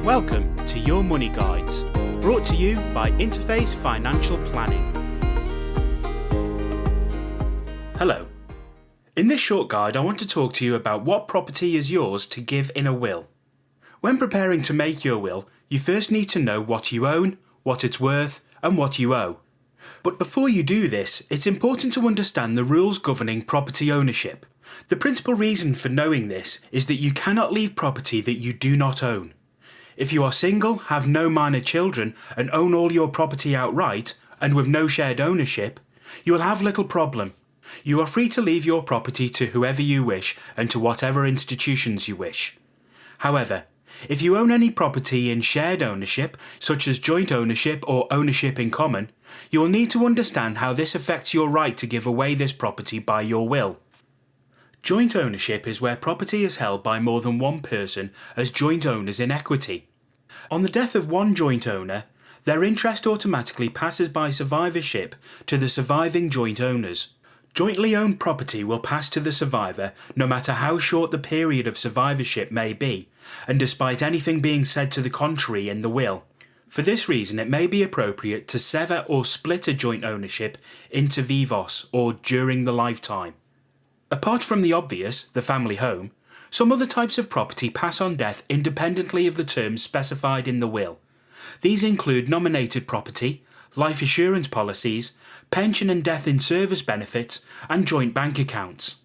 Welcome to Your Money Guides, brought to you by Interface Financial Planning. Hello. In this short guide, I want to talk to you about what property is yours to give in a will. When preparing to make your will, you first need to know what you own, what it's worth, and what you owe. But before you do this, it's important to understand the rules governing property ownership. The principal reason for knowing this is that you cannot leave property that you do not own. If you are single, have no minor children, and own all your property outright, and with no shared ownership, you will have little problem. You are free to leave your property to whoever you wish and to whatever institutions you wish. However, if you own any property in shared ownership, such as joint ownership or ownership in common, you will need to understand how this affects your right to give away this property by your will. Joint ownership is where property is held by more than one person as joint owners in equity. On the death of one joint owner, their interest automatically passes by survivorship to the surviving joint owners. Jointly owned property will pass to the survivor no matter how short the period of survivorship may be, and despite anything being said to the contrary in the will. For this reason, it may be appropriate to sever or split a joint ownership inter vivos or during the lifetime. Apart from the obvious, the family home, some other types of property pass on death independently of the terms specified in the will. These include nominated property, life assurance policies, pension and death in service benefits, and joint bank accounts.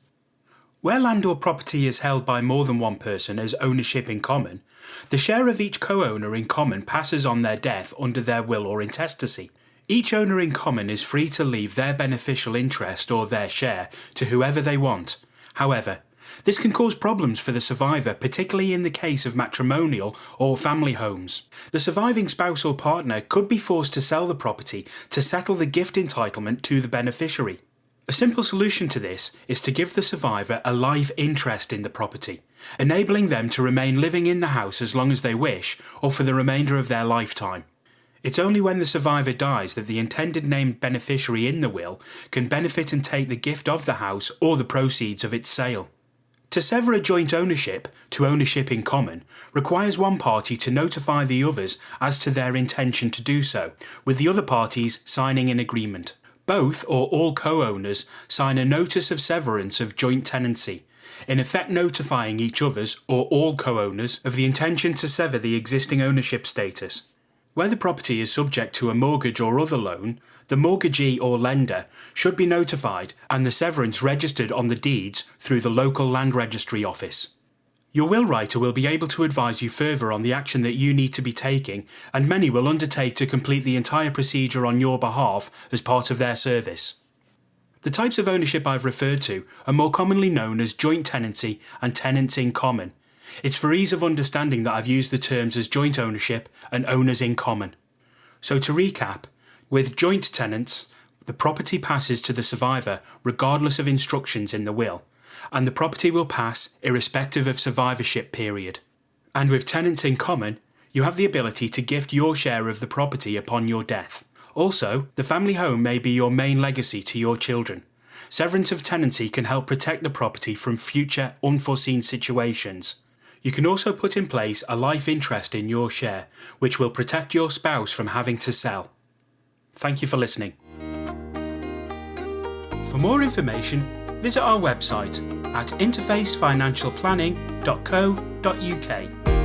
Where land or property is held by more than one person as ownership in common, the share of each co-owner in common passes on their death under their will or intestacy. Each owner in common is free to leave their beneficial interest or their share to whoever they want. However, this can cause problems for the survivor, particularly in the case of matrimonial or family homes. The surviving spouse or partner could be forced to sell the property to settle the gift entitlement to the beneficiary. A simple solution to this is to give the survivor a life interest in the property, enabling them to remain living in the house as long as they wish or for the remainder of their lifetime. It's only when the survivor dies that the intended named beneficiary in the will can benefit and take the gift of the house or the proceeds of its sale. To sever a joint ownership to ownership in common requires one party to notify the others as to their intention to do so, with the other parties signing an agreement. Both or all co-owners sign a notice of severance of joint tenancy, in effect notifying each other's or all co-owners of the intention to sever the existing ownership status. Where the property is subject to a mortgage or other loan, the mortgagee or lender should be notified and the severance registered on the deeds through the local land registry office. Your will writer will be able to advise you further on the action that you need to be taking, and many will undertake to complete the entire procedure on your behalf as part of their service. The types of ownership I've referred to are more commonly known as joint tenancy and tenants in common. It's for ease of understanding that I've used the terms as joint ownership and owners in common. So to recap, with joint tenants, the property passes to the survivor regardless of instructions in the will, and the property will pass irrespective of survivorship period. And with tenants in common, you have the ability to gift your share of the property upon your death. Also, the family home may be your main legacy to your children. Severance of tenancy can help protect the property from future unforeseen situations. You can also put in place a life interest in your share, which will protect your spouse from having to sell. Thank you for listening. For more information, visit our website at interfacefinancialplanning.co.uk.